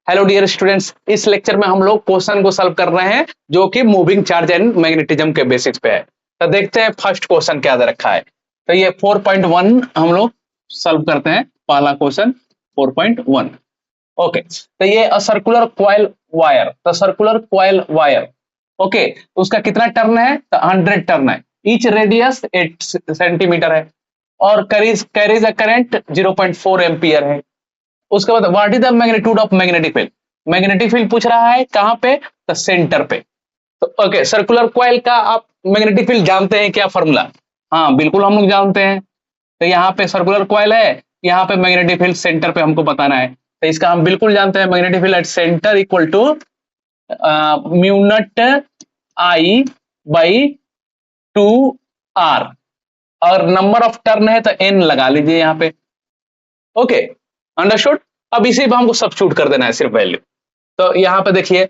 Hello dear students, इस lecture में हम लोग क्वेश्चन को सॉल्व कर रहे हैं जो कि मूविंग चार्ज एंड मैग्नेटिज्म के बेसिस पे है। तो देखते हैं फर्स्ट क्वेश्चन क्या दे रखा है। तो ये 4.1 हम लोग सॉल्व करते हैं। पहला क्वेश्चन 4.1। ओके, तो ये सर्कुलर कॉइल वायर। तो सर्कुलर कॉइल वायर, ओके, उसका कितना टर्न है? तो 100 टर्न है। ईच रेडियस 8 सेंटीमीटर है और कैरीज अ करंट 0.4 एम्पियर है। उसके बाद what is the magnitude of magnetic field. Magnetic field पूछ रहा है कहां पे? तो सेंटर पे। तो ओके, सर्कुलर कॉइल का आप मैग्नेटिक फील्ड जानते हैं क्या फॉर्मूला? हाँ बिल्कुल हम लोग जानते हैं। तो यहाँ पे सर्कुलर कॉइल है, यहाँ पे मैग्नेटिक फील्ड सेंटर पे हमको बताना है। तो इसका हम बिल्कुल जानते हैं, magnetic field at centre equal to mu naught I by 2r और नंबर ऑफ टर्न है तो n लगा लीजिए यहाँ पे। Okay, understood. अब इसी पे हमको सब्स्टिट्यूट कर देना है सिर्फ वैल्यू। तो यहाँ पे देखिए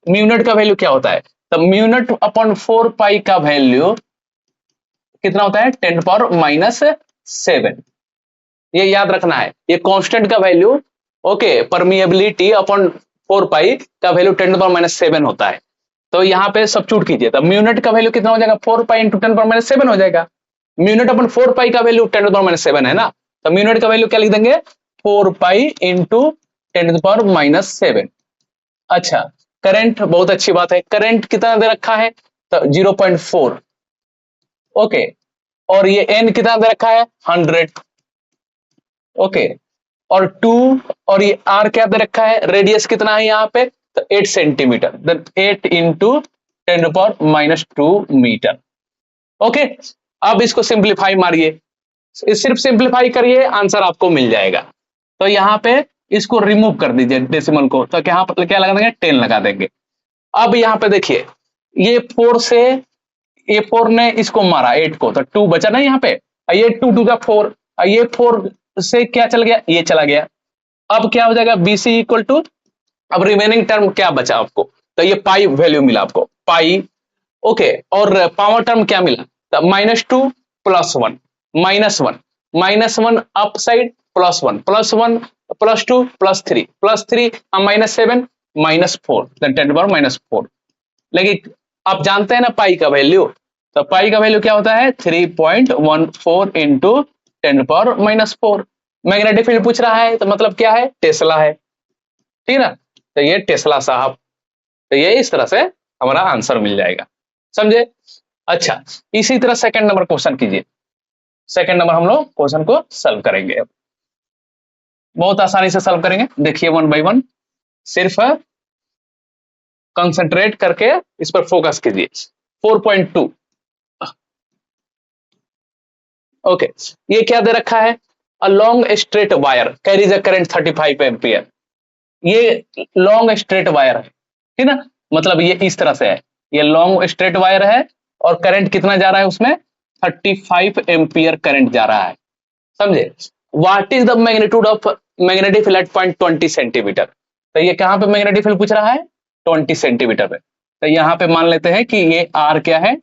म्यूनट का वैल्यू क्या होता है? तो म्यूनट अपॉन 4 पाई का वैल्यू कितना होता है? 10⁻⁷। ये याद रखना है, ये कांस्टेंट का value, okay, permeability upon 4 pi का वैल्यू 10⁻⁷ होता है। तो यहाँ पे सब्स्टिट्यूट कीजिए, तो म्यूनट का वैल्यू कितना हो जाएगा? 4 पाई इंटू 10⁻⁷ हो जाएगा। म्यूनट अपॉन 4 पाई का वैल्यू 10⁻⁷ है ना, तो म्यूनट का वैल्यू क्या लिख देंगे? 4 पाई इंटू 10⁻⁷। अच्छा, करंट, बहुत अच्छी बात है। करंट कितना दे रखा है? तो 0.4। ओके, और ये n कितना दे रखा है? 100। ओके, और 2, और ये r क्या दे रखा है? रेडियस कितना है यहाँ पे? तो 8 centimetre. Then 8 into 10⁻⁻2 metre. Okay, अब इसको सिंप्लीफाई मारिए, सिर्फ सिंप्लीफाई करिए, आंसर आपको मिल जाएगा। तो यहाँ पे इसको रिमूव कर दीजिए डेसिमल को, तो यहाँ पर क्या लगा देंगे? 10 लगा देंगे। अब यहाँ पे देखिए, ये 4 से, ये 4 ने इसको मारा 8 को, तो 2 बचा ना यहाँ पे। ये 2 2 का 4, ये 4 से क्या चल गया? ये चला गया। अब क्या हो जाएगा? BC इक्वल टू, अब रिमेनिंग टर्म क्या बचा आपको? तो ये पाई वैल्यू मिला आपको, पाई। ओके, और पावर टर्म क्या मिला? तो -2 +1 -1 अप साइड +1 +1 +2 +3 +3 -7 -4 10⁻⁻4। लेकिन आप जानते हैं ना पाई का वैल्यू, तो पाई का वैल्यू क्या होता है? 3.14 इंटू 10⁻⁻4। मैग्नेटिक फील्ड पूछ रहा है तो मतलब क्या है? टेस्ला है, ठीक है ना। तो ये टेस्ला साहब, तो ये इस तरह से हमारा आंसर मिल जाएगा, समझे? अच्छा, इसी तरह सेकंड नंबर क्वेश्चन कीजिए। सेकंड नंबर हम लोग क्वेश्चन को सॉल्व करेंगे, अब बहुत आसानी से सॉल्व करेंगे। देखिए 1 बाय 1, सिर्फ कंसंट्रेट करके इस पर फोकस कीजिए। 4.2। ओके, ये क्या दे रखा है? A long straight wire carries a current 35 ampere. ये लॉन्ग स्ट्रेट वायर है, ठीक ना, मतलब ये इस तरह से है, ये लॉन्ग स्ट्रेट वायर है और करंट कितना जा रहा है उसमें? 35 एम्पियर करंट जा रहा है, समझे? What is the magnitude of magnetic field eight point 20 centimetre. तो ये कहां पे मैग्नेटिक फील्ड पूछ रहा है? 20 सेंटीमीटर पे। तो यहाँ पे मान लेते हैं कि ये R क्या है?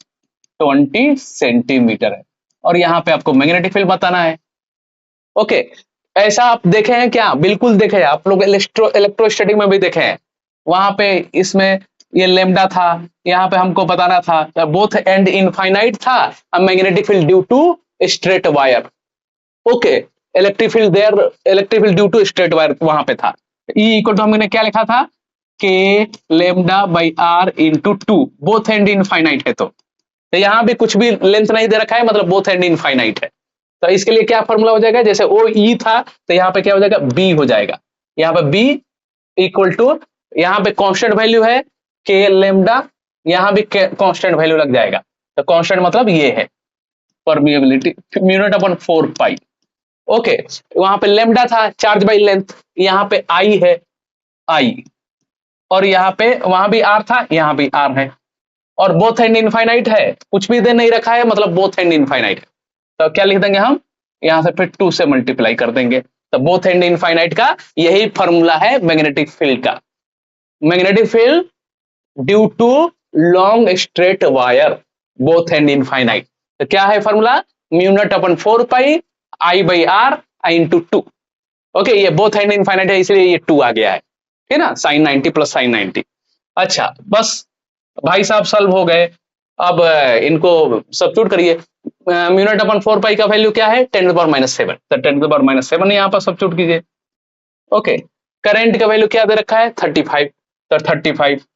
20 सेंटीमीटर है, और यहाँ पे आपको मैग्नेटिक फील्ड बताना है। ओके, ऐसा आप देखे हैं क्या? बिल्कुल देखे हैं आप लोग, इलेक्ट्रोस्टैटिक में भी देखे हैं। वहां पे इसमें ये लेमडा था, यहाँ पे हमको बताना था बोथ एंड इनफाइनाइट था, magnetic field due to straight wire. Okay, electric field there, electric field due to straight wire वहां पे था। E इक्वल टू हमने क्या लिखा था? K lambda by R into 2, both and infinite है। तो यहाँ भी कुछ भी लेंथ नहीं दे रखा है, मतलब बोथ एंड इनफाइनाइट है। तो इसके लिए क्या फॉर्मूला हो जाएगा? जैसे ओ ई था, तो यहाँ पे क्या हो जाएगा? बी हो जाएगा। यहाँ पे बी इक्वल टू, यहाँ पे कांस्टेंट वैल्यू है के लेमडा, यहाँ भी कांस्टेंट वैल्यू लग जाएगा। तो कांस्टेंट मतलब ये है परमिएबिलिटी म्यूनट अपॉन 4 पाई। ओके, वहां पे लेमडा था चार्ज बाई लेंथ, यहाँ पे आई है, आई, और यहाँ पे वहां भी आर था, यहाँ भी आर है, और बोथ एंड इनफाइनाइट है, कुछ भी दे नहीं रखा है, मतलब बोथ एंड इनफाइनाइट है। तो क्या लिख देंगे हम? यहां से फिर 2 से मल्टीप्लाई कर देंगे। तो बोथ एंड इनफाइनाइट का यही फॉर्मूला है मैग्नेटिक फील्ड का। Magnetic field due to long straight wire both and infinite. तो क्या है formula? Mu naught upon 4 pi I by R into 2। Okay, ये बोथ एंड इनफाइनाइट है, इसलिए ये 2 आ गया है। ठीक है ना, साइन 90 प्लस साइन 90। अच्छा बस भाई साहब सॉल्व हो गए। अब इनको सब्स्टिट्यूट करिए। म्यू नॉट अपॉन 4 पाई का वैल्यू क्या है, 10 टू द पावर -7, तो 10 टू द पावर -7 यहाँ पर सब्स्टिट्यूट कीजिए। ओके, करंट का वैल्यू क्या दे रखा है, 35, तो 35,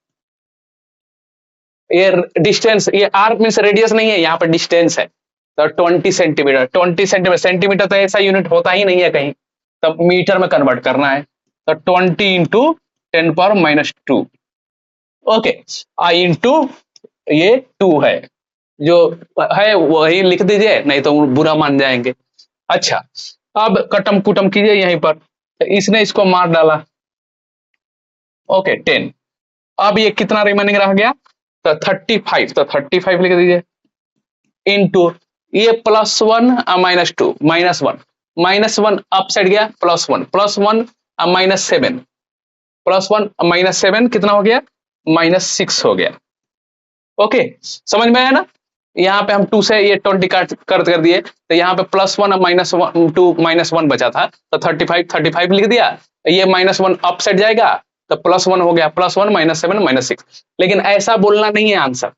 ये डिस्टेंस, ये आर मीन्स रेडियस नहीं है, यहाँ पर डिस्टेंस है, तो 20 सेंटीमीटर। 20 सेंटीमीटर, सेंटीमीटर तो ऐसा यूनिट होता ही नहीं है कहीं, तब मीटर में कन्वर्ट करना है, तो 20 इंटू 10 पावर -2। ओके, आई इंटू ये 2 है, जो है वही लिख दीजिए, नहीं तो बुरा मान जाएंगे। अच्छा, अब कटम कुटम कीजिए यहीं पर, तो इसने इसको मार डाला। ओके 10, अब ये कितना रिमेनिंग रह गया, तो 35, तो 35 लिख दीजिए इनटू ये +1 -2, -1 अप साइड गया, +1 -1 +1 कितना हो गया, -6 हो गया। ओके, समझ में आया ना। यहाँ पे हम 2 से ये 20 काट कर दिए, तो यहाँ पे +1 -1 बचा था, तो 35 लिख दिया। ये -1 अप साइड जाएगा, तो +1 हो गया, +1 -7 -6। लेकिन ऐसा बोलना नहीं है आंसर,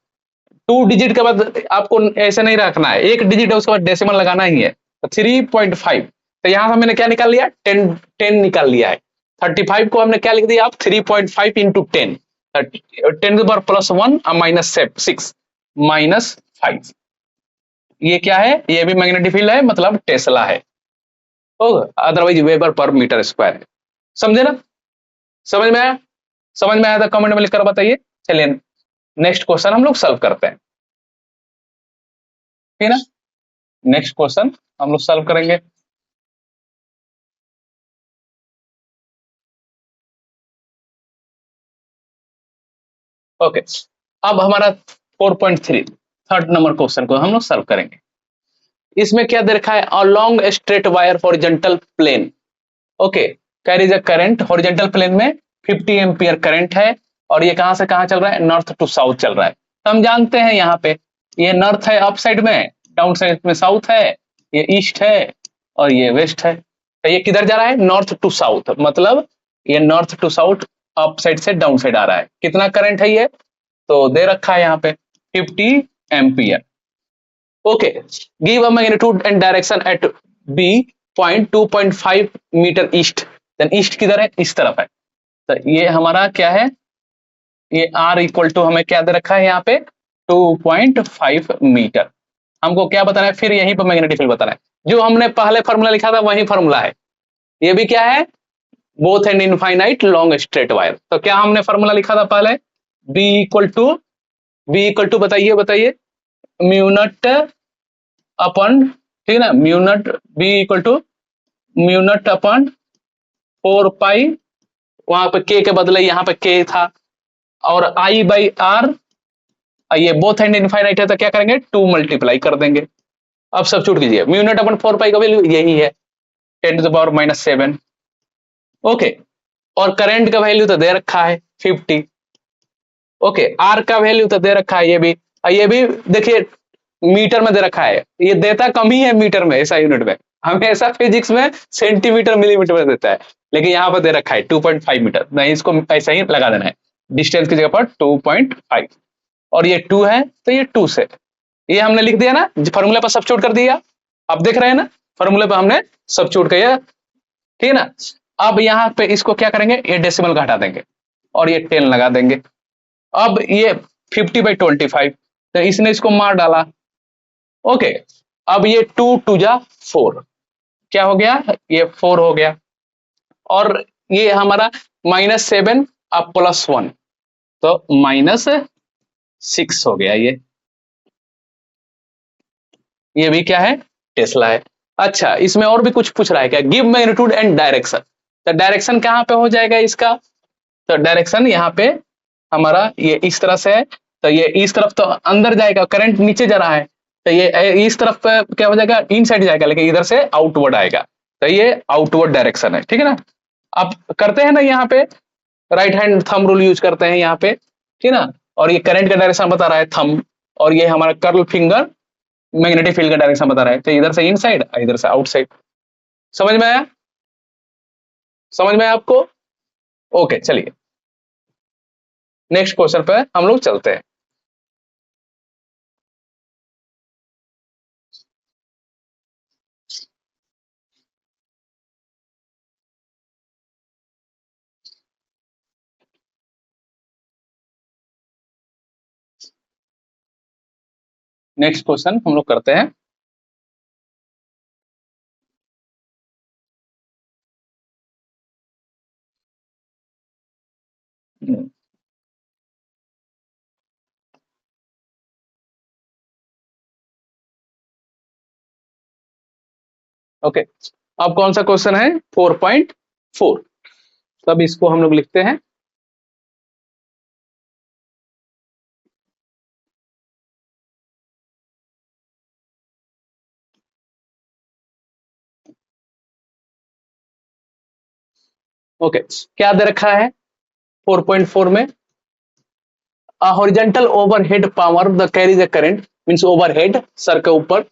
2 डिजिट के बाद आपको ऐसे नहीं रखना है, 1 डिजिट है उसके बाद डेसिमल लगाना ही है, तो 3.5। तो यहाँ से हमने क्या निकाल लिया, 10 निकाल लिया है। 35 को हमने क्या लिख दिया, आप 3.5 इंटू 10, 10 के पावर +1 -6 -5। ये क्या है, ये भी मैग्नेटिक फील्ड है, मतलब टेस्ला है, otherwise weber per metre square है। समझे ना, समझ में आया, समझ में आया तो कमेंट में लिखकर बताइए। चलिए नेक्स्ट क्वेश्चन हम लोग सॉल्व करते हैं, ठीक है ना। नेक्स्ट क्वेश्चन हम लोग सॉल्व करेंगे। ओके, अब हमारा 4.3 थर्ड नंबर क्वेश्चन को हम लोग सॉल्व करेंगे। इसमें क्या दे रखा है, a long straight wire horizontal plane. Okay, carries a current horizontal plane में 50 एम्पियर करंट है, और ये कहां से कहां चल रहा है, नॉर्थ टू साउथ चल रहा है। तो हम जानते हैं यहाँ पे ये नॉर्थ है अप साइड में, डाउन साइड में साउथ है, ये ईस्ट है और ये वेस्ट है। तो ये किधर जा रहा है, नॉर्थ टू साउथ, मतलब ये north to south up side से डाउन साइड आ रहा है। कितना करंट है ये, तो दे रखा है यहाँ पे 50 ampere. Okay, give a magnitude and direction at B point 2.5 metre east. Then east किधर है, इस तरफ है, तो ये हमारा क्या है, ये R इक्वल टू हमें क्या दे रखा है यहाँ पे 2.5 मीटर। हमको क्या बताना है, फिर यहीं पर मैग्नेटिक फील्ड बताना है, जो हमने पहले फॉर्मूला लिखा था वही फॉर्मूला है। ये भी क्या है, both and infinite long straight wire. तो क्या हमने फॉर्मूला लिखा था पहले, बी इक्वल टू बताइए बताइए, म्यू नॉट अपन, ठीक है ना, mu naught be equal to mu naught अपन 4 पाई, वहां पे के के बदले यहाँ पे के था, और आई बाई आर, ये बोथ एंड इनफाइनाइट है तो क्या करेंगे, 2 मल्टीप्लाई कर देंगे। अब सब्स्टिट्यूट कीजिए, म्यू नॉट अपन 4 पाई का वैल्यू यही है, 10 टू द पावर -7। ओके, और करंट का वैल्यू तो दे रखा है 50। ओके, आर का वैल्यू तो दे रखा है, ये भी देखिए मीटर में दे रखा है, ये देता कम ही है मीटर में, ऐसा यूनिट में, हमेशा फिजिक्स में सेंटीमीटर मिलीमीटर में देता है, लेकिन यहाँ पर दे रखा है 2.5 मीटर, नहीं इसको ऐसा ही लगा देना है, डिस्टेंस की जगह पर 2.5, और ये 2 है तो ये 2 से ये हमने लिख दिया ना, फॉर्मूला पर सब्स्टिट्यूट कर दिया। आप देख रहे हैं ना, फॉर्मूले पर हमने सब्स्टिट्यूट किया, ठीक है ना। अब यहाँ पे इसको क्या करेंगे, ये डेसिमल का हटा देंगे और ये 10 लगा देंगे। अब ये 50/25, तो इसने इसको मार डाला। ओके, अब ये 2 2 जा 4, क्या हो गया, ये 4 हो गया, और ये हमारा -7 अब +1, तो -6 हो गया। ये भी क्या है, टेस्ला है। अच्छा, इसमें और भी कुछ पूछ रहा है क्या, गिव मैग्नीट्यूड एंड डायरेक्शन। तो डायरेक्शन कहाँ पे हो जाएगा इसका, तो डायरेक्शन यहाँ पे हमारा ये इस तरह से है, तो ये इस तरफ तो अंदर जाएगा, करंट नीचे जा रहा है, तो ये इस तरफ पे क्या हो जाएगा, इन साइड जाएगा, लेकिन इधर से आउटवर्ड आएगा, तो ये आउटवर्ड डायरेक्शन है, ठीक है ना। अब करते हैं ना यहाँ पे, right hand thumb rule use करते हैं यहाँ पे, ठीक है ना, और ये करंट का डायरेक्शन बता रहा है थंब, और ये हमारा कर्ल फिंगर मैग्नेटिक फील्ड का डायरेक्शन बता रहा है, तो इधर से इनसाइड, इधर से आउटसाइड। समझ में आया, समझ में आया आपको। ओके, चलिए नेक्स्ट क्वेश्चन पे हम लोग चलते हैं। नेक्स्ट क्वेश्चन हम लोग करते हैं। ओके, अब कौन सा क्वेश्चन है? 4.4। तब इसको हम लोग लिखते हैं। ओके, क्या दे रखा है 4.4 में? Horizontal overhead power the carry the current, means overhead, sir के ऊपर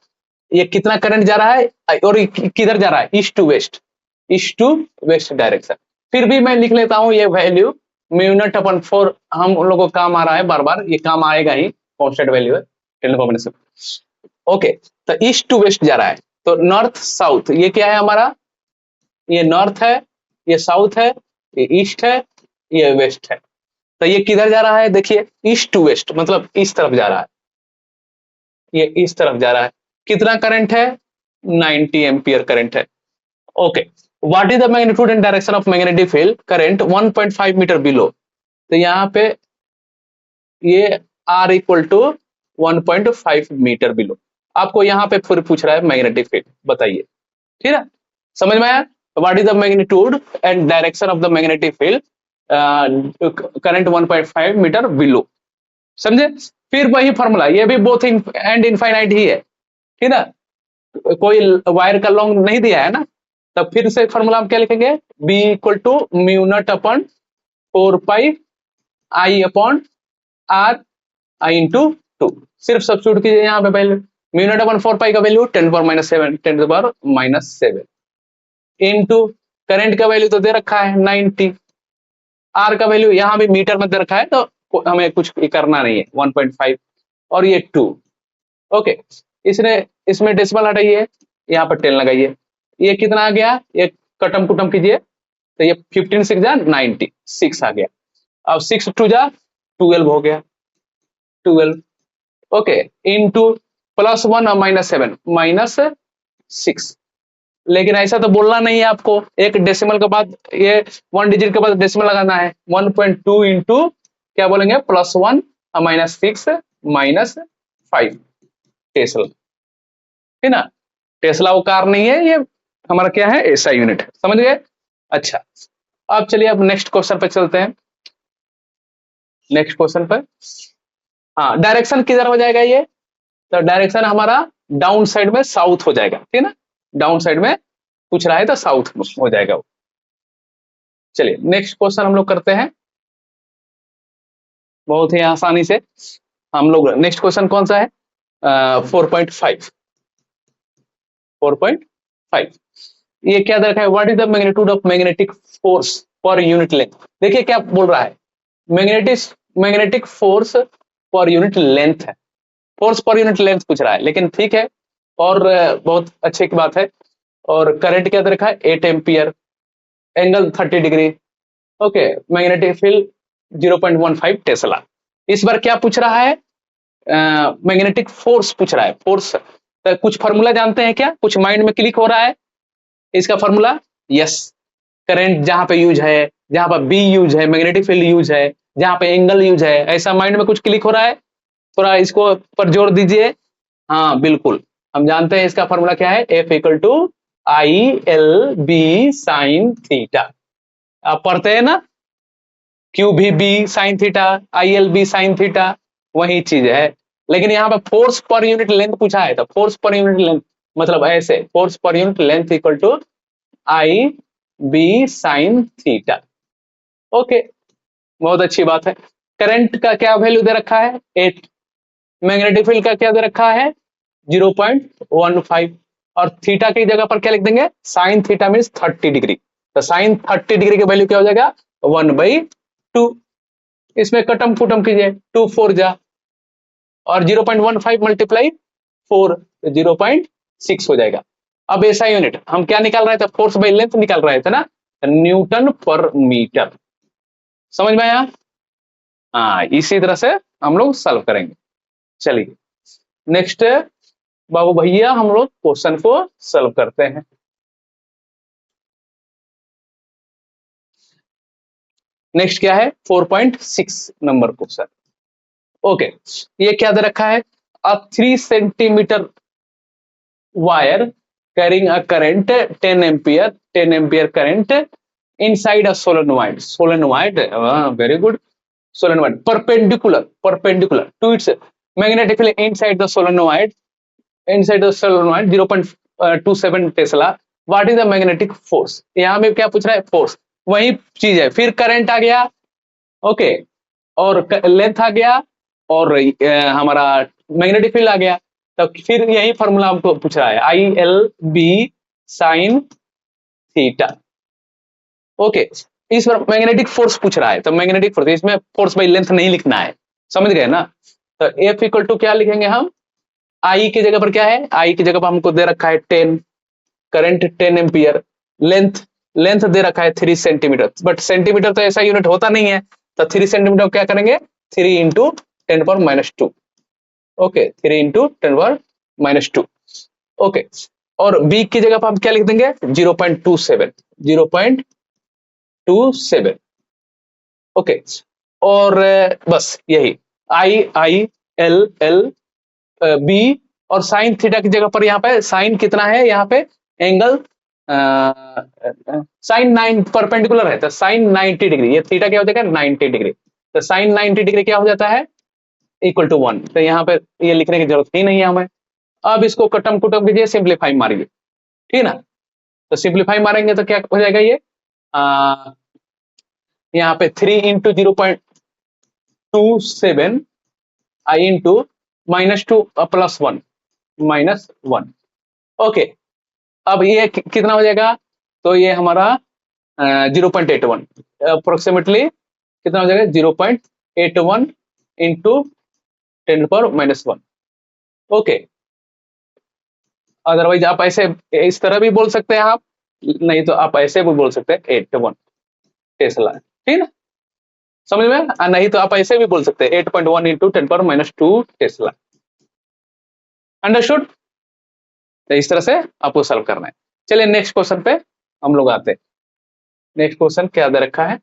ये कितना करंट जा रहा है और ये किधर जा रहा है? East to west, east to west direction. फिर भी मैं लिख लेता हूं ये वैल्यू म्यू नॉट अपन 4, हम उन लोगों को काम आ रहा है, बार बार ये काम आएगा ही, कांस्टेंट वैल्यू है टेन कॉम्बिनेशन। ओके, तो ईस्ट टू वेस्ट जा रहा है, तो नॉर्थ साउथ, ये क्या है हमारा? ये नॉर्थ है, ये साउथ है, ये ईस्ट है, ये वेस्ट है। तो ये किधर जा रहा है? देखिए ईस्ट टू वेस्ट, मतलब इस तरफ जा रहा है, ये इस तरफ जा रहा है। कितना करंट है? 90 एम्पियर करंट है। Okay, what is the magnitude and direction of magnetic field current 1.5 metre below? तो यहाँ पे ये R equal to 1.5 metre below. आपको यहाँ पे फिर पूछ रहा है मैग्नेटिक फील्ड, बताइए। ठीक है, समझ में आया? What is the magnitude and direction of the magnetic field current 1.5 metre below, समझे? फिर वही फॉर्मूला, ये भी बोथ एंड इनफाइनाइट ही है, ठीक है, कोई वायर का लॉन्ग नहीं दिया है ना। तब फिर से फॉर्मूला हम क्या लिखेंगे? B equal to mu naught upon 4 pi I upon R I into 2। सिर्फ सब्स्टिट्यूट कीजिए यहाँ पे value, mu naught upon 4 pi का वैल्यू 10⁻⁷ 10⁻⁷ इंटू करंट का वैल्यू तो दे रखा है 90, आर का वैल्यू यहाँ भी मीटर में दे रखा है, तो हमें कुछ करना नहीं है, 1.5 और ये 2। ओके, इसने इसमें डेसिमल हटाइए, यहाँ पर 10 लगाइए, ये कितना आ गया? ये कटम कुटम कीजिए, तो ये 15 6 जा 90, 6 आ गया। अब 6 2 जा 12 हो गया, 12। ओके, इनटू +1 और -7 -6। लेकिन ऐसा तो बोलना नहीं है आपको, एक डेसिमल के बाद ये 1 डिजिट के बाद डेसिमल लगाना है। 1.2 इंटू क्या बोलेंगे? +1 -6 -5 टेस्ला, है ना? टेस्ला वो कार नहीं है, ये हमारा क्या है? ऐसा यूनिट है, समझ गए? अच्छा, अब चलिए अब नेक्स्ट क्वेश्चन पे चलते हैं। नेक्स्ट क्वेश्चन पे, हाँ, डायरेक्शन किधर हो जाएगा ये? तो डायरेक्शन हमारा डाउन साइड में साउथ हो जाएगा, ठीक है ना? डाउन साइड में पूछ रहा है तो साउथ हो जाएगा वो। चलिए नेक्स्ट क्वेश्चन हम लोग करते हैं बहुत ही आसानी से। हम लोग नेक्स्ट क्वेश्चन कौन सा है? 4.5। 4.5 ये क्या दे रखा है? What is the magnitude of magnetic force per unit length? देखिए क्या बोल रहा है, magnetic force per unit length है, फोर्स पर यूनिट लेंथ पूछ रहा है, लेकिन ठीक है, और बहुत अच्छे की बात है। और करंट क्या दे रखा है? 8 ampere, angle 30 degree. Okay, magnetic field 0.15 Tesla. इस बार क्या पूछ रहा है? मैग्नेटिक फोर्स पूछ रहा है, फोर्स। तो कुछ फॉर्मूला जानते हैं क्या? कुछ माइंड में क्लिक हो रहा है इसका फॉर्मूला? यस, करंट जहां पे यूज है, जहां पर बी यूज है, मैग्नेटिक फील्ड यूज है, जहां पे एंगल यूज है, ऐसा माइंड में कुछ क्लिक हो रहा है? थोड़ा इसको पर जोर दीजिए। हाँ बिल्कुल, हम जानते हैं इसका फॉर्मूला क्या है? F equal to ILB sine theta. आप पढ़ते हैं ना, क्यू भी B sine theta, ILB sine theta, वही चीज है। लेकिन यहाँ पे फोर्स पर यूनिट लेंथ पूछा है, तो फोर्स पर यूनिट लेंथ मतलब ऐसे, force per unit length equal to IB sine theta. Okay, बहुत अच्छी बात है। करंट का क्या वैल्यू दे रखा है? 8। मैग्नेटिक फील्ड का क्या दे रखा है? 0.15। और थीटा की जगह पर क्या लिख देंगे? Sine theta means 30 degree. तो साइन 30 डिग्री की वैल्यू क्या हो जाएगा? 1/2। इसमें कटम कुटम कीजिए, 2 4 जा, और 0.15 मल्टीप्लाई 4, 0.6 हो जाएगा। अब ऐसा यूनिट हम क्या निकाल रहे थे, फोर्स बाई लेंथ निकाल रहे थे ना, न्यूटन पर मीटर। समझ में आया? हाँ, इसी तरह से हम लोग सॉल्व करेंगे। चलिए नेक्स्ट बाबू भैया हम लोग क्वेश्चन को सॉल्व करते हैं। नेक्स्ट क्या है, 4.6 नंबर क्वेश्चन। ओके, ये क्या दे रखा है, अ 3 centimetre wire carrying a current 10 ampere current inside a solenoid, very good, solenoid perpendicular to its magnetic field inside the solenoid 0.27 Tesla. What is the magnetic force, यहां में क्या पूछ रहा है, फोर्स, वही चीज है, फिर करंट आ गया, ओके, और लेंथ आ गया, और हमारा मैग्नेटिक फील्ड आ गया, तो फिर यही फॉर्मूला हमको पूछ रहा है, ILB साइन थीटा। ओके, इस पर मैग्नेटिक फोर्स पूछ रहा है, तो मैग्नेटिक फोर्स, इसमें फोर्स बाई लेंथ नहीं लिखना है, समझ गए ना। तो F इक्वल टू क्या लिखेंगे हम, आई की जगह पर क्या है, आई की जगह पर हमको दे रखा है 10, करंट 10 एम्पियर, लेंथ लेंथ दे रखा है 3 सेंटीमीटर, बट सेंटीमीटर तो ऐसा यूनिट होता नहीं है, तो 3 सेंटीमीटर क्या करेंगे, 3 इंटू 10⁻², ओके, 3 इंटू 10⁻², ओके, और बी की जगह पर हम क्या लिख देंगे, 0.27, ओके, और बस यही IL बी, और साइन थीटा की जगह पर यहाँ पे साइन कितना है, यहाँ पे एंगल साइन 9 परपेंडिकुलर है, तो साइन 90 डिग्री, ये थीटा क्या हो जाएगा, 90 डिग्री, तो साइन 90 डिग्री क्या हो जाता है, इक्वल टू 1, तो यहाँ पे ये लिखने की जरूरत ही नहीं है हमें। अब इसको कटम कुटम कीजिए, सिंप्लीफाई मारिए, ठीक ना, तो सिंप्लीफाई मारेंगे तो क्या हो जाएगा, ये यहाँ पे 3 इंटू 0.27 आई इंटू -2 +1 ओके। अब ये कितना हो जाएगा, तो ये हमारा 0.81 अप्रोक्सीमेटली कितना हो जाएगा, 0.81 इंटू 10⁻⁻1, ओके। अदरवाइज आप ऐसे इस तरह भी बोल सकते हैं आप, नहीं तो आप ऐसे भी बोल सकते हैं 81 टेस्ला, ठीक है, समझ में, नहीं तो आप ऐसे भी बोल सकते हैं 8.1 इंटू 10⁻², टेस्ला, अंडरस्टूड। तो इस तरह से आपको सॉल्व करना है। चलिए नेक्स्ट क्वेश्चन पे हम लोग आते हैं। नेक्स्ट क्वेश्चन क्या दे रखा है,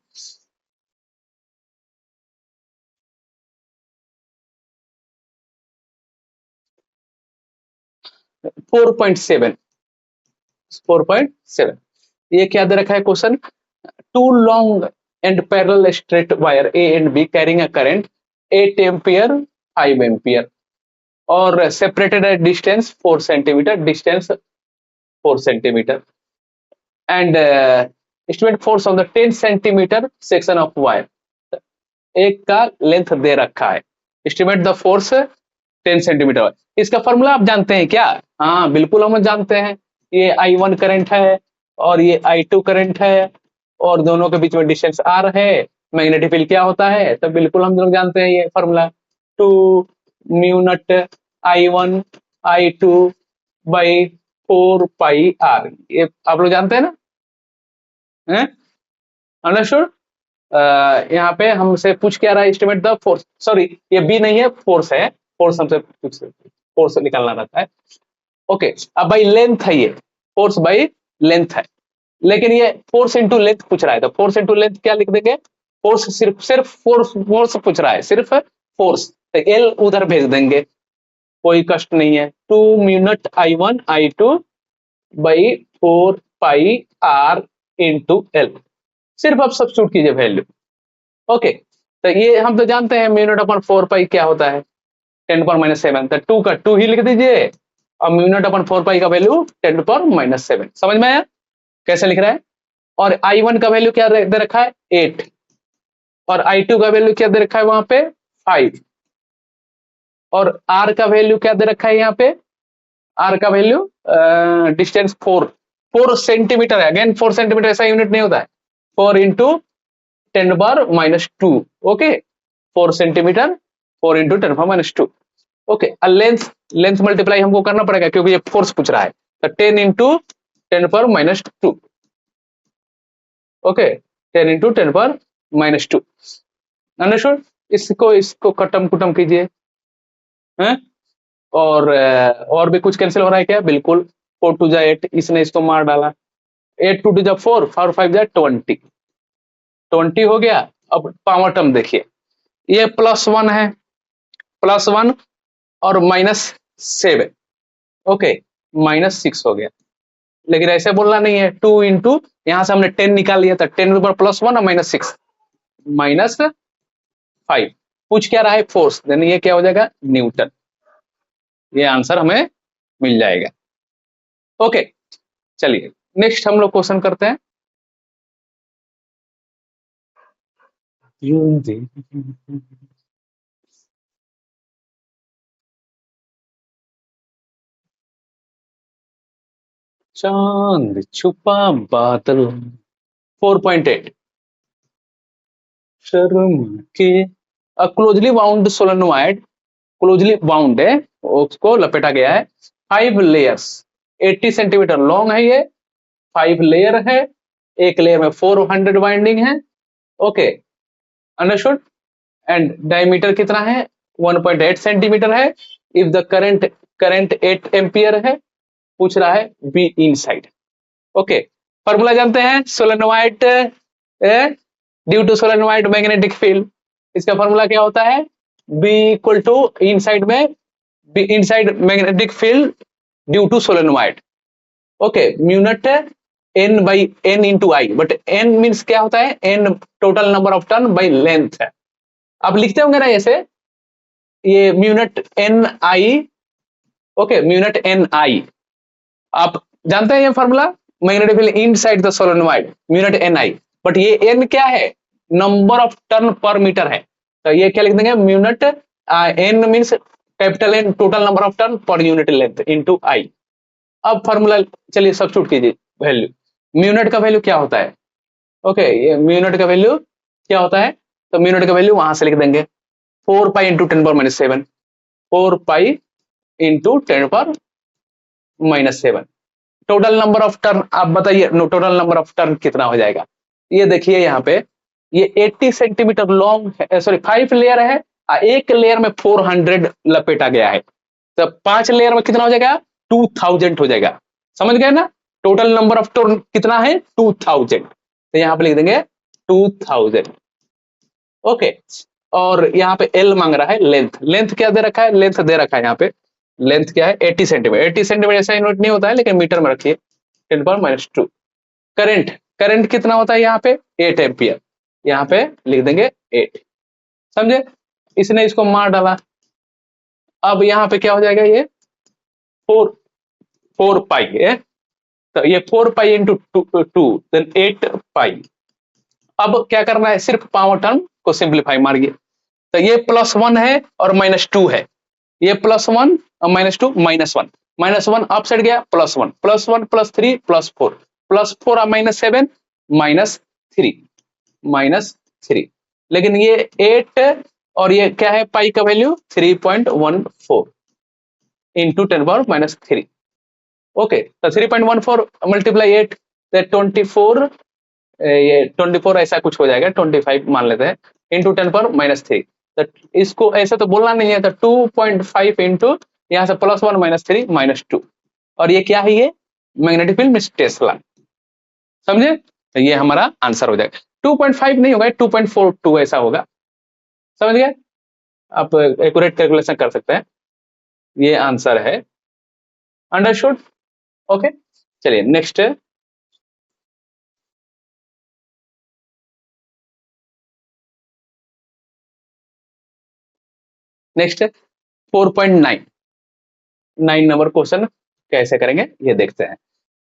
फोर पॉइंट सेवन, ये क्या दे रखा है question, two long and parallel straight wire A and B carrying a current 8 ampere 5 ampere और separated at distance 4 centimetre, distance 4 centimetre, and estimate force on the 10 centimetre section of wire, एक का length दे रखा है, estimate the force 10 centimetre. इसका formula आप जानते हैं क्या, हाँ बिल्कुल हम जानते हैं, ये I1 करंट है और ये I2 करंट है, और दोनों के बीच में डिस्टेंस R है, मैग्नेटिक फील्ड क्या होता है, तो बिल्कुल हम लोग जानते हैं ये formula, 2 mu naught I1 I2 by 4 pi R, ये आप लोग जानते हैं ना, अंडरस्टूड। यहाँ पे हमसे पूछ क्या रहा है, एस्टिमेट द फोर्स, सॉरी ये बी नहीं है, फोर्स है, फोर्स हमसे फोर्स निकालना रहता है, ओके। अब भाई लेंथ है, ये फोर्स बाई लेंथ है, लेकिन ये फोर्स इंटू लेंथ पूछ रहा है, तो फोर्स इंटू लेंथ क्या लिख देंगे, फोर्स सिर्फ फोर्स पूछ रहा है, सिर्फ फोर्स, तो एल उधर भेज देंगे, कोई कष्ट नहीं है, 2 म्यूनट I1 I2 by 4 pi R into L, सिर्फ आप सब्स्टिट्यूट कीजिए वैल्यू, ओके। तो ये हम तो जानते हैं म्यू नॉट अपॉन 4 पाई क्या होता है, 10⁻⁷, तो 2 का 2 ही लिख दीजिए, और म्यू नॉट अपॉन 4 पाई का वैल्यू 10⁻⁷, समझ में आया कैसे लिख रहा है। और I1 का वैल्यू क्या दे रखा है, 8, और I2 का वैल्यू क्या दे रखा है वहां पे 5, और R का वैल्यू क्या दे रखा है यहाँ पे, R का वैल्यू डिस्टेंस 4 सेंटीमीटर है, अगेन 4 सेंटीमीटर ऐसा यूनिट नहीं होता है, 4 into 10⁻²। Okay, 4 centimetre, 4 into 10⁻²। Okay, length length multiply हमको करना पड़ेगा क्योंकि ये फोर्स पूछ रहा है, तो 10 इंटू 10⁻²। Okay, 10 into 10⁻²। अंडरस्टूड। इसको इसको कटम कुटम कीजिए हैं, और भी कुछ कैंसिल हो रहा है क्या? बिल्कुल, 4 2 जा 8, इसने इसको मार डाला, 8 2 जा 4, 4 5 जा 20, 20 हो गया। अब पावर टर्म देखिए, ये +1 है, +1 और -7। ओके, -6 हो गया, लेकिन ऐसे बोलना नहीं है। 2 इंटू, यहां से हमने 10 निकाल लिया था, 10 ऊपर +1 और -6, -5। पूछ क्या रहा है? फोर्स, देन ये क्या हो जाएगा? न्यूटन। ये आंसर हमें मिल जाएगा। ओके, चलिए नेक्स्ट हम लोग क्वेश्चन करते हैं। चांद छुपा बादल, 4.8। शर्म के, closely bound solenoid, closely bound है, उसको लपेटा गया है, 5 लेयर्स, 80 सेंटीमीटर लॉन्ग है ये, 5 लेयर है, एक लेयर में 400 वाइंडिंग है। Okay, understood. एंड डायमीटर कितना है? 1.8 सेंटीमीटर है। इफ द करंट 8 एम्पियर है, पूछ रहा है बी इनसाइड। ओके, फॉर्मूला जानते हैं, solenoid due to solenoid magnetic field, इसका फॉर्मूला क्या होता है? बी इक्वल टू इनसाइड में, B inside magnetic field due to solenoid. Okay, mu naught n by n into I, but n means क्या होता है? n total number of turn by length है। आप लिखते होंगे ना ऐसे, ये mu naught n I. Okay, mu naught n I, आप जानते हैं ये formula, magnetic field inside the solenoid, mu naught N I. But ये एन क्या है? Number of turn per metre है, तो ये क्या लिख देंगे? Mu naught N means capital N, total number of turn per unit length into I. अब फॉर्मूला चलिए सब्स्टिट्यूट कीजिए वैल्यू। म्यूनट का वैल्यू क्या होता है? ओके, ये म्यूनट का वैल्यू क्या होता है? तो म्यूनट का वैल्यू वहां से लिख देंगे, 4 pi into 10⁻⁷, 4 pi into 10⁻⁷। Total number of turn आप बताइए, टोटल नंबर ऑफ टर्न कितना हो जाएगा? ये देखिए यहाँ पे, ये 80 सेंटीमीटर लॉन्ग है, सॉरी 5 लेयर है, एक लेयर में 400 लपेटा गया है, तो 5 लेयर में कितना हो जाएगा? 2000 हो जाएगा। समझ गए ना? टोटल नंबर ऑफ टर्न कितना है? 2000, तो यहाँ पे लिख देंगे 2000। ओके, और यहाँ पे एल मांग रहा है लेंथ, लेंथ क्या दे रखा है? लेंथ दे रखा है यहाँ पे, लेंथ क्या है? 80 सेंटीमीटर। 80 सेंटीमीटर ऐसा यूनिट नहीं होता है, लेकिन मीटर में रखिए, 10⁻²। करंट, करंट कितना होता है यहाँ पे? 8 एम्पियर, यहाँ पे लिख देंगे 8। समझे? इसने इसको मार डाला। अब यहाँ पे क्या हो जाएगा? ये 4 पाई है, तो ये 4 पाई इंटू 2, देन 8 पाई। अब क्या करना है? सिर्फ पावर टर्म को सिंप्लीफाई मारिए, तो ये +1 है और -2 है, ये +1 और -2, -1, -1 अप साइड गया, +1, +1 +3 +4, +4 और -7, -3, -3। लेकिन ये 8 और ये क्या है? पाई का वैल्यू 3.14 इंटू 10⁻⁻3। ओके, तो 3.14 मल्टीप्लाई 8, 24, ये 24 ऐसा कुछ हो जाएगा, 25 मान लेते हैं, इंटू 10⁻⁻3। तो इसको ऐसे तो बोलना नहीं है, तो 2.5 इंटू यहाँ से +1 -3 -2, और ये क्या है? ये मैग्नेटिक फील्ड मिस टेस्ला। समझे? तो ये हमारा आंसर हो जाएगा। 2.5 नहीं होगा, 2.42 ऐसा होगा। समझ गए? आप एक्यूरेट कैलकुलेशन कर सकते हैं, ये आंसर है। अंडरस्टूड? ओके, चलिए नेक्स्ट। नेक्स्ट 4.9 नंबर क्वेश्चन कैसे करेंगे ये देखते हैं।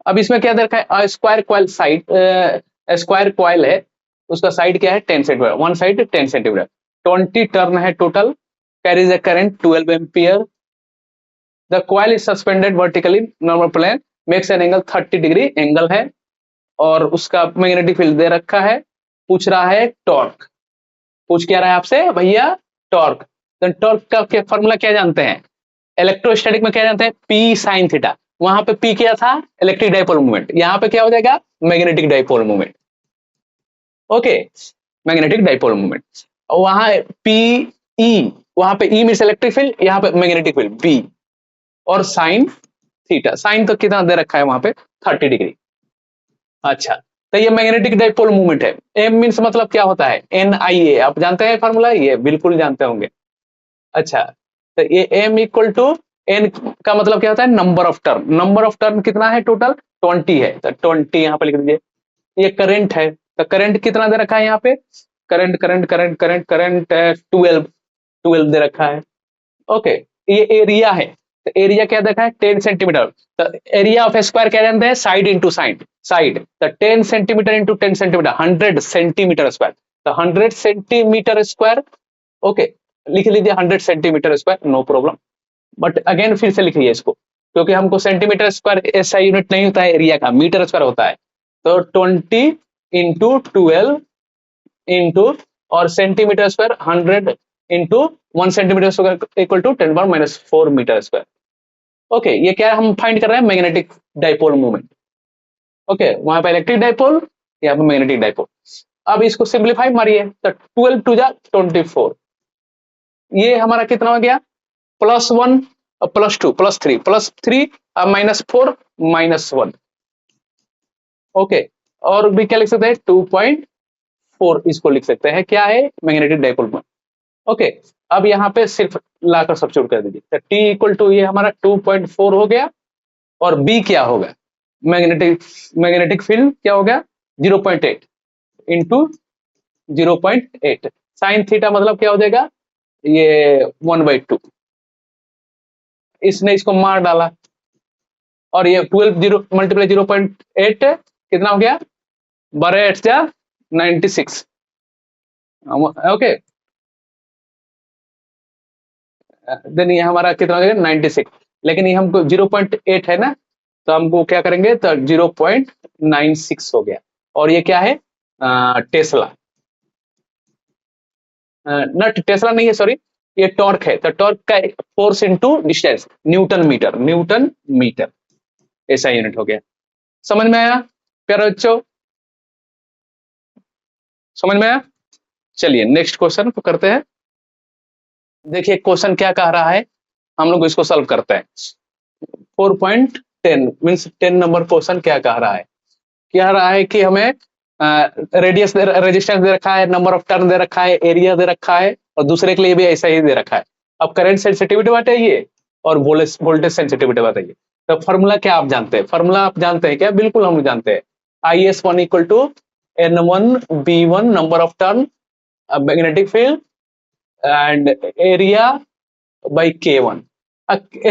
अब इसमें क्या दे रखा है? Square coil side, square coil है, उसका साइड क्या है? 10 centimetre, one side 10 centimetre, 20 turn है total, carries a current 12 ampere, the coil is suspended vertically normal plane, makes an angle 30 degree angle है, और उसका मैग्नेटिक फील्ड दे रखा है, पूछ रहा है टॉर्क, पूछ क्या रहा है आपसे भैया टॉर्क। तो टॉर्क का फॉर्मूला क्या जानते हैं, इलेक्ट्रोस्टैटिक में क्या जानते हैं, पी साइन थीटा। वहां पे पी क्या था, इलेक्ट्रिक डाइपोल मूवमेंट, यहाँ पे क्या हो जाएगा, magnetic dipole movement. Okay, magnetic dipole movement. वहां पी ई, वहां पे ई मीन्स इलेक्ट्रिक फील्ड, यहाँ पे मैग्नेटिक फील्ड बी, और साइन थीटा, साइन तो कितना दे रखा है वहां पे 30 डिग्री। अच्छा, तो ये मैग्नेटिक डाइपोल मूवमेंट है। एम मीन्स मतलब क्या होता है, एन आई ए, आप जानते हैं फॉर्मूला, ये बिल्कुल जानते होंगे। अच्छा, तो ये एम इक्वल टू एन का मतलब क्या होता है, number of turn. Number of turn कितना है टोटल, 20 है, तो 20 यहाँ पे लिख दीजिए। ये करंट है, तो करंट कितना दे रखा है यहाँ पे, current current current current current 12 12 दे रखा है। ओके, ये एरिया है, तो एरिया क्या देखा है 10 सेंटीमीटर। तो एरिया ऑफ स्क्वायर क्या जानते हैं, साइड इंटू साइड, साइड, तो 10 centimetre into 10 centimetre 100 centimetre square, तो 100 सेंटीमीटर स्क्वायर। ओके, लिख लीजिए 100 centimetre square, no problem. But again फिर से लिखिए इसको, क्योंकि हमको सेंटीमीटर स्क्वायर ऐसा यूनिट नहीं होता है एरिया का, मीटर स्क्वायर होता है। तो 20 इंटू 12 इंटू, और centimetre square 100 into 1 centimetre square equal to 10⁻⁴ metre square. Okay, ये क्या हम फाइंड कर रहे हैं, मैग्नेटिक डाइपोल मूवमेंट। ओके, वहां पे इलेक्ट्रिक डाइपोल, यहाँ पे मैग्नेटिक डाइपोल। अब इसको सिंप्लीफाई मारिए, तो 12 टू जा 24, ये हमारा कितना हो गया, +1 +2 +3 +3 -4 -1। ओके, और भी क्या लिख सकते हैं, 2.4 इसको लिख सकते हैं, क्या है, मैग्नेटिक डाइपोल में। ओके, अब यहाँ पे सिर्फ लाकर सब्स्टिट्यूट कर दीजिए, तो टी इक्वल टू ये हमारा 2.4 हो गया, और बी क्या होगा, मैग्नेटिक मैग्नेटिक फील्ड क्या हो गया 0.8 इंटू 0.8, साइन थीटा मतलब क्या हो जाएगा, ये 1/2। इसने इसको मार डाला, और ये 12 0 × 0.8 कितना हो गया, 12 8 96। ओके, देन ये हमारा कितना हो जाएगा 96, लेकिन ये हमको 0.8 है ना, तो हमको क्या करेंगे, तो 0.96 हो गया। और ये क्या है, टेस्ला, नट टेस्ला नहीं है, सॉरी, ये टॉर्क है, तो टॉर्क का force into distance, newton metre, newton metre, ऐसा यूनिट हो गया। समझ में आया प्यारे बच्चों, समझ में आया। चलिए नेक्स्ट क्वेश्चन को करते हैं। देखिए क्वेश्चन क्या कह रहा है, हम लोग इसको सॉल्व करते हैं। 4.10 मीन्स 10 नंबर क्वेश्चन क्या कह रहा है, कह रहा है कि हमें रेडियस रेजिस्टेंस दे रखा है, नंबर ऑफ टर्न दे रखा है, एरिया दे रखा है, और दूसरे के लिए भी ऐसा ही दे रखा है। अब करंट सेंसिटिविटी बताइए और वोल्टेज सेंसिटिविटी बताइए। तो फॉर्मूला क्या आप जानते हैं, फॉर्मूला आप जानते हैं क्या, बिल्कुल हम जानते हैं, IS1 equal to N1 B1 number of turn, magnetic field and area by K1।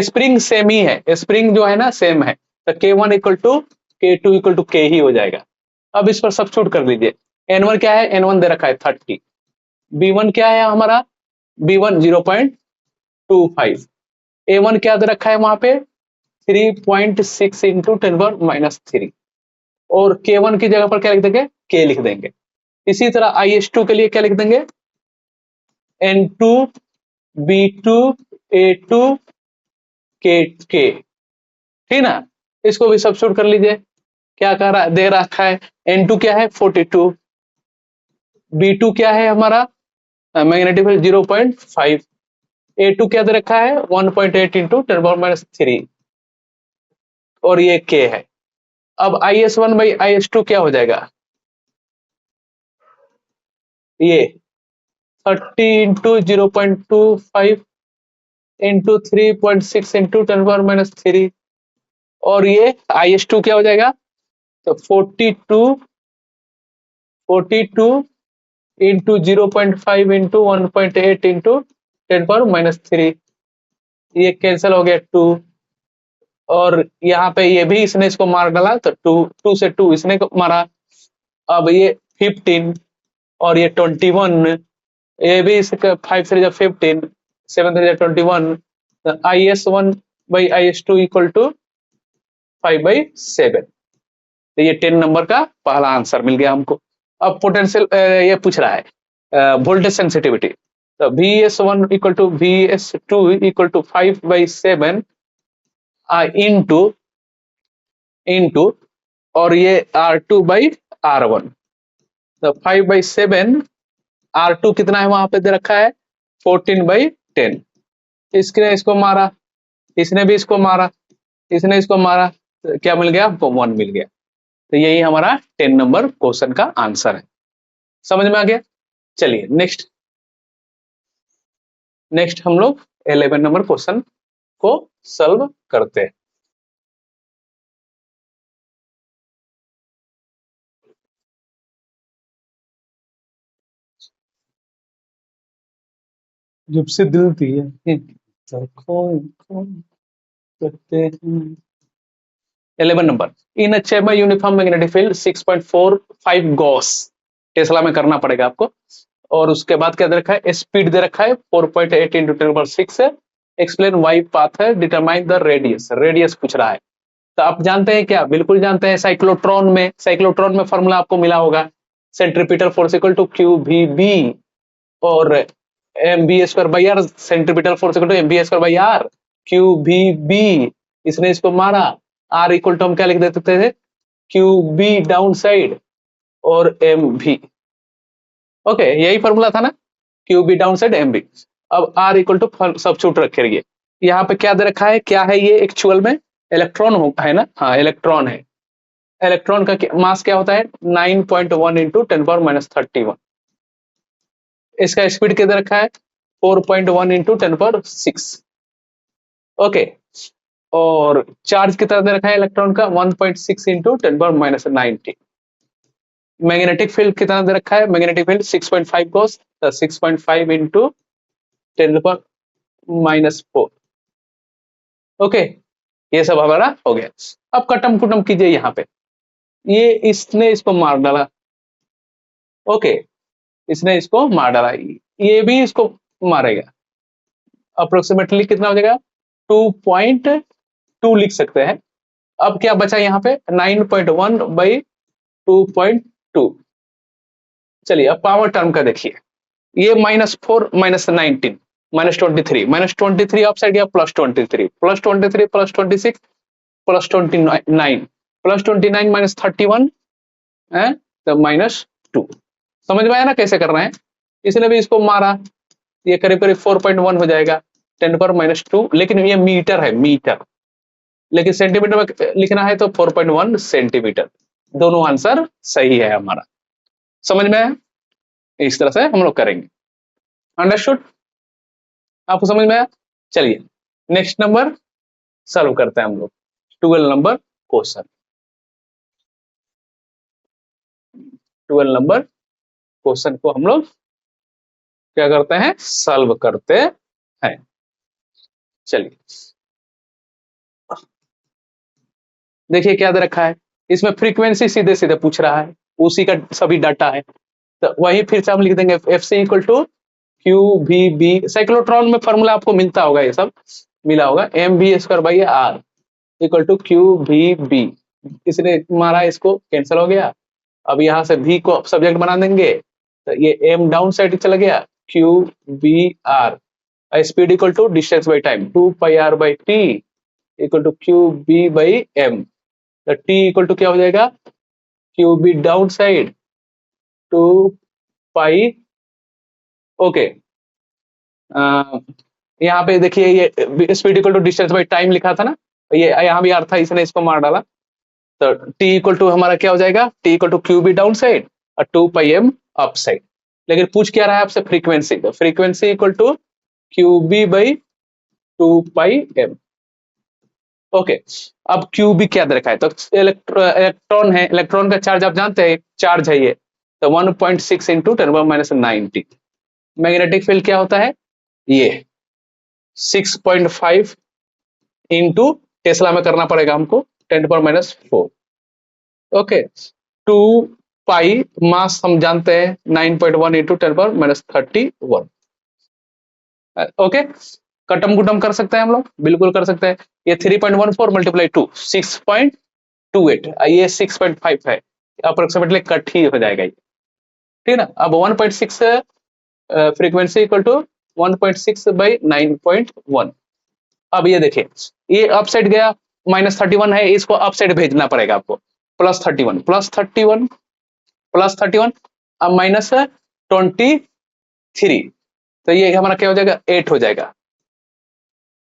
Spring same ही है, स्प्रिंग जो है ना सेम है, तो K1 equal to K2 equal to K ही हो जाएगा। अब इस पर सब्स्टिट्यूट कर लीजिए, N1 क्या है, N1 दे रखा है 30, B1 क्या है हमारा, B1 0.25, A1 क्या दे रखा है वहां पे 3.6 इंटू 10⁻³ और K1 की जगह पर क्या लिख देंगे, K लिख देंगे। इसी तरह IS2 के लिए क्या लिख देंगे, N2 B2 A2 K, ठीक ना। इसको भी सब्स्टिट्यूट कर लीजिए, क्या कर रहा दे रखा है, N2 क्या है 42, B2 क्या है हमारा मैग्नेटिक फील्ड 0.5, A2 क्या दे रखा है 1.8 इंटू 10⁻³ और ये K है। अब IS1 बाई IS2 क्या हो जाएगा, ये 30 इंटू 0.25 इंटू 3.6 इंटू 10⁻³ और ये IS2 क्या हो जाएगा, तो 42 इंटू 0.5 इंटू 1.8 इंटू 10⁻³, ये कैंसिल हो गया 2, और यहाँ पे ये भी इसने इसको मार डाला, तो 2 से 2 इसने मारा। अब ये 15 और ये 21, ये भी इसका 5 3 15 7 3 21, IS1 by IS2 equal to 5/7। तो ये 10 नंबर का पहला आंसर मिल गया हमको। अब पोटेंशियल ये पूछ रहा है वोल्टेज सेंसिटिविटी, तो Vs1 equal to Vs2 equal to 5/7 into into और ये R2/R1, तो 5/7 R2 कितना है वहां पे दे रखा है 14/10। इसने इसको मारा, इसने भी इसको मारा, इसने इसको मारा, तो क्या मिल गया आपको 1 मिल गया। तो यही हमारा 10 नंबर क्वेश्चन का आंसर है। समझ में आ गया। चलिए नेक्स्ट नेक्स्ट हम लोग 11 नंबर क्वेश्चन को सॉल्व करते हैं। जब से दिल दिया तो करते हैं। 11 नंबर, इन अ चेबा uniform magnetic field 6.45 gauss, tesla में करना पड़ेगा आपको। और उसके बाद क्या दे रखा है, स्पीड दे रखा है 4.8 इंटू 10⁻6 है। एक्सप्लेन वाई पाथ है, डिटरमाइन द रेडियस, रेडियस पूछ रहा है। तो आप जानते हैं क्या, बिल्कुल जानते हैं, साइक्लोट्रॉन में फॉर्मूला आपको मिला होगा, centripetal force equal to Q V B और M B square by R, centripetal force equal to M B square by R, Q V B, इसने इसको मारा, आर इक्वल टू हम क्या लिख देते थे, क्यू बी डाउन साइड और एम भी। ओके, यही फॉर्मूला था ना, Q B down side M B. अब आर इक्वल टू सब्स्टिट्यूट रखे रहिए। यहाँ पे क्या दे रखा है, क्या है ये एक्चुअल में, इलेक्ट्रॉन है ना, हाँ इलेक्ट्रॉन है। इलेक्ट्रॉन का मास क्या होता है 9.1 इंटू 10⁻31। इसका स्पीड क्या दे रखा है 4.1 इंटू 10⁻6। ओके, और चार्ज कितना दे रखा है इलेक्ट्रॉन का 1.6 इंटू 10⁻90। मैग्नेटिक फील्ड कितना दे रखा है, मैग्नेटिक फील्ड 6.5 कोस, 6.5 इंटू 10⁻4। ओके, ये सब हमारा हो गया। अब कटम कुटम कीजिए, यहाँ पे ये इसने इसको मार डाला। ओके, इसने इसको मार डाला, ये भी इसको मारेगा। अप्रोक्सीमेटली कितना हो जाएगा 2.2 लिख सकते हैं। अब क्या बचा यहाँ पे 9.1/2.2। चलिए अब पावर टर्म का देखिए, ये -4 -19 -23 ऑफ साइड गया, +23 +23 +26 +29 +29 -31 है तो -2। समझ में आया ना कैसे कर रहे हैं। इसने भी इसको मारा, ये करीब करीब 4.1 हो जाएगा 10⁻², लेकिन ये मीटर है मीटर, लेकिन सेंटीमीटर में लिखना है तो 4.1 सेंटीमीटर। दोनों आंसर सही है हमारा। समझ में आया, इस तरह से हम लोग करेंगे। अंडरस्टूड, आपको समझ में आया। चलिए नेक्स्ट नंबर सॉल्व करते हैं हम लोग, 12 नंबर क्वेश्चन। 12 नंबर क्वेश्चन को हम लोग क्या करते हैं, सॉल्व करते हैं। चलिए देखिए क्या दे रखा है, इसमें फ्रीक्वेंसी सीधे सीधे पूछ रहा है, उसी का सभी डाटा है, तो वही फिर से हम लिख देंगे F C equal to Q V B, cyclotron में फॉर्मूला आपको मिलता होगा, ये सब मिला होगा, M B square by R equal to Q V B. इसने मारा, इसको कैंसिल हो गया। अब यहाँ से भी को सब्जेक्ट बना देंगे, तो ये एम डाउन साइड चला गया, Q B R, speed equal to distance by time 2πr/t equal to Q B by M. तो टी इक्वल टू क्या हो जाएगा, Q B down side 2π। Okay, यहाँ पे देखिए ये speed equal to distance by time लिखा था ना, ये यहाँ भी आर था, इसने इसको मार डाला। तो टी इक्वल टू हमारा क्या हो जाएगा, T equal to Q B down side और 2πm अप साइड। लेकिन पूछ क्या रहा है आपसे फ्रीक्वेंसी, तो frequency equal to Q B by 2πm। Okay, अब क्यू बी क्या दे रखा है, तो इलेक्ट्रॉन है, इलेक्ट्रॉन का चार्ज आप जानते हैं, चार्ज है ये, तो 1.6 इंटू 10⁻90। मैग्नेटिक फील्ड क्या होता है, ये 6.5 इंटू टेस्ला में करना पड़ेगा हमको 10⁻4। ओके, 2π मास हम जानते हैं 9.1 इंटू 10⁻31। ओके, कटम कुटम कर सकते हैं हम लोग, बिल्कुल कर सकते हैं। ये 3.14 मल्टीप्लाई 2 6.28, ये 6.5 है, अप्रोक्सीमेटली कट ही हो जाएगा ये। ठीक है ना। अब 1.6 फ्रीक्वेंसी इक्वल टू 1.6 बाई 9.1। अब ये देखिए, ये अप साइड गया, -31 है, इसको अप साइड भेजना पड़ेगा आपको, +31 +31 +31, अब -23, तो ये हमारा क्या हो जाएगा, 8 हो जाएगा।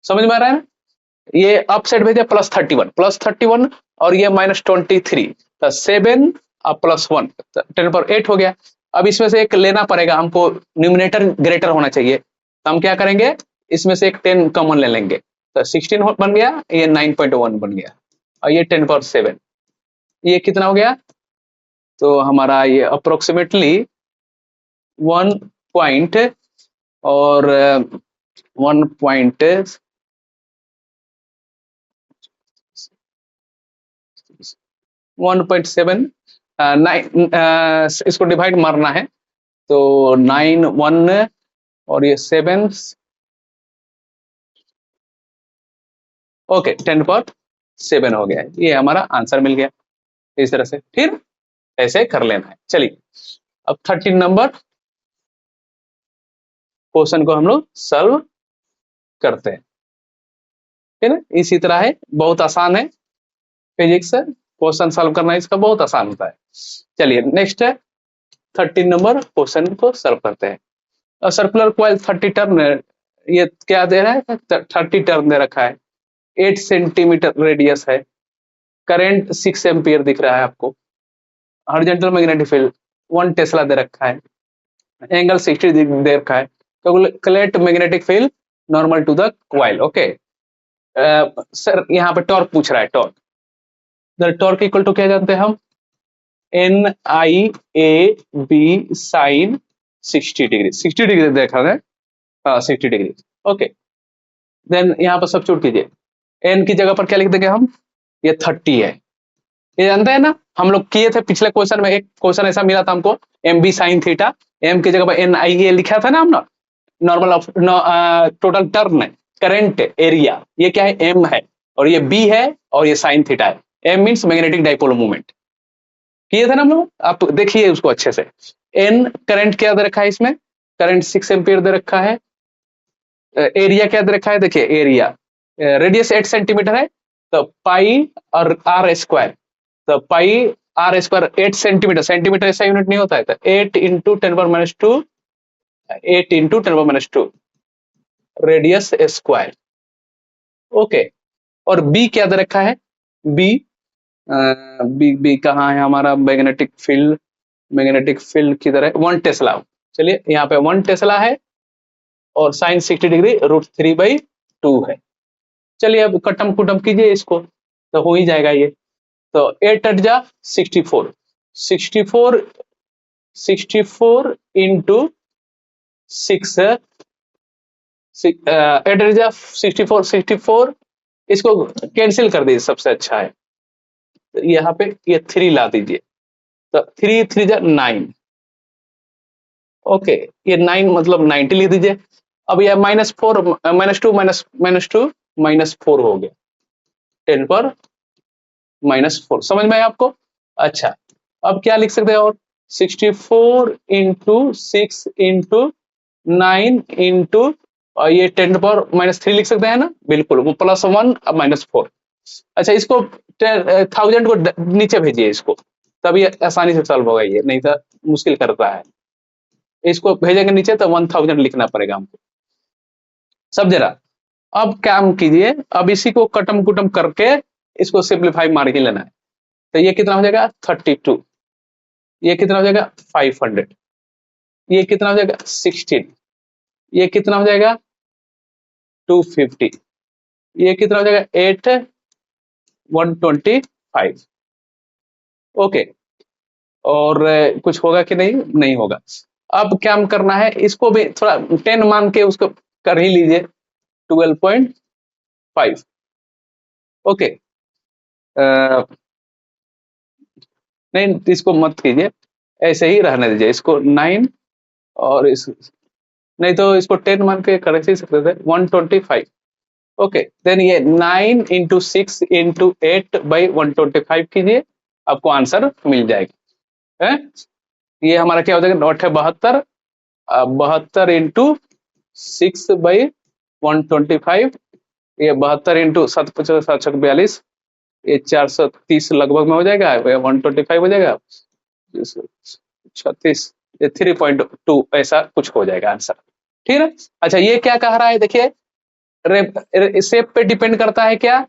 समझ में आ रहा है ना। ये अप साइड भेजा +31 और ये -23, तो 7 और +1, 10 पर 8 हो गया। अब इसमें से एक लेना पड़ेगा हमको, न्यूमिनेटर ग्रेटर होना चाहिए, तो हम क्या करेंगे, इसमें से एक 10 कॉमन ले लेंगे, तो 16 बन गया, ये 9.1 बन गया, और ये 10 पर 7, ये कितना हो गया, तो हमारा ये अप्रोक्सीमेटली 1 और 1.7 9, इसको डिवाइड मारना है, तो 9 1 और ये 7, ओके 10 पर 7 हो गया, ये हमारा आंसर मिल गया। इस तरह से फिर ऐसे कर लेना है। चलिए अब 13 नंबर क्वेश्चन को हम लोग सॉल्व करते हैं, ठीक है ना। इसी तरह है, बहुत आसान है, फिजिक्स क्वेश्चन सॉल्व करना इसका बहुत आसान होता है। चलिए नेक्स्ट है 13 नंबर क्वेश्चन को सॉल्व करते हैं। सर्कुलर कॉइल 30 टर्न, ये क्या दे रहा है, 30 टर्न दे रखा है, 8 सेंटीमीटर रेडियस है, करंट 6 एम्पियर दिख रहा है आपको, हॉरिजॉन्टल मैग्नेटिक फील्ड 1 टेस्ला दे रखा है, एंगल 60 डिग्री दे रखा है, calculate magnetic field normal to the coil. Okay sir, यहाँ पे टॉर्क पूछ रहा है, torque, the torque equal to क्या जानते हैं हम, NIAB साइन 60 डिग्री, 60 डिग्री देखा है, 60 डिग्री। ओके देन यहाँ पर सब्स्टिट्यूट कीजिए, एन की जगह पर क्या लिख देंगे हम, ये 30 है, ये जानते हैं ना, हम लोग किए थे पिछले क्वेश्चन में, एक क्वेश्चन ऐसा मिला था हमको, MB साइन थीटा, एम की जगह पर NIA लिखा था ना हम, normal of total turn current area, ये क्या है, M है, और ये B है, और ये साइन थीटा है, M means magnetic dipole moment, किए थे ना हम लोग, आप देखिए उसको अच्छे से। N करंट क्या दे रखा है इसमें, करंट 6 एम्पियर दे रखा है, एरिया क्या दे रखा है, देखिए एरिया, रेडियस 8 सेंटीमीटर है, तो पाई और R स्क्वायर, तो पाई R स्क्वायर 8 सेंटीमीटर, सेंटीमीटर ऐसा यूनिट नहीं होता है, तो 8 इंटू 10 पर -2, 8 इंटू 10 पर -2 रेडियस स्क्वायर। ओके, और बी क्या दे रखा है, बी बी कहाँ है हमारा, मैग्नेटिक फील्ड, मैग्नेटिक फील्ड किधर है, 1 टेस्ला, चलिए यहाँ पे 1 टेस्ला है, और साइन 60 डिग्री √3/2 है। चलिए अब कटम कुटम कीजिए इसको, तो हो ही जाएगा ये, तो 8 8 जा 64, 64 64 इंटू 6, 8 8 जा 64 64, इसको कैंसिल कर दीजिए, सबसे अच्छा है, तो यहाँ पे ये 3 ला दीजिए, तो 3 3 जा 9, ओके ये 9 मतलब 90 लिख दीजिए। अब यह -4 -2 -2 -4 हो गया, 10 पर -4, समझ में आया आपको। अच्छा अब क्या लिख सकते हैं, और 64 इंटू 6 इंटू 9 इंटू, और ये 10 पर -3 लिख सकते हैं ना, बिल्कुल, वो +1 अब -4। अच्छा इसको 1000 को नीचे भेजिए इसको, तभी आसानी से सॉल्व होगा ये, नहीं तो मुश्किल करता है, इसको भेजेंगे नीचे तो 1000 लिखना पड़ेगा हमको, सब जरा। अब काम कीजिए, अब इसी को कटम कुटम करके इसको सिंप्लीफाई मार के लेना है, तो ये कितना हो जाएगा 32, ये कितना हो जाएगा 500, ये कितना हो जाएगा 16, ये कितना हो जाएगा 250, ये कितना हो जाएगा 8 125। ओके, और कुछ होगा कि नहीं, नहीं होगा। अब क्या करना है, इसको भी थोड़ा 10 मान के उसको कर ही लीजिए, 12.5। ओके नहीं इसको मत कीजिए, ऐसे ही रहने दीजिए, इसको 9 और इस, नहीं तो इसको 10 मान के कर ही सकते थे, 125। ओके देन ये 9 इंटू 6 इंटू 8 बाई 125 कीजिए, आपको आंसर मिल जाएगा है। ये हमारा क्या हो जाएगा, नॉट है 72, 72 इंटू 6/125, ये 72 इंटू 7×5 = 42, ये 430 लगभग में हो जाएगा, 125 हो जाएगा, 36, ये 3.2 ऐसा कुछ हो जाएगा आंसर। ठीक है। अच्छा ये क्या कह रहा है, देखिए शेप पे डिपेंड करता है क्या,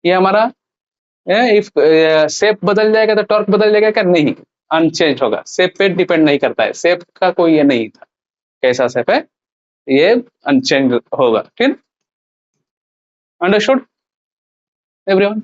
ये हमारा इफ शेप बदल जाएगा तो टॉर्क बदल जाएगा क्या, नहीं, अनचेंज होगा, शेप पे डिपेंड नहीं करता है, शेप का कोई ये नहीं था, कैसा शेप है ये अनचेंज होगा। ठीक, अंडरस्टूड एवरीवन।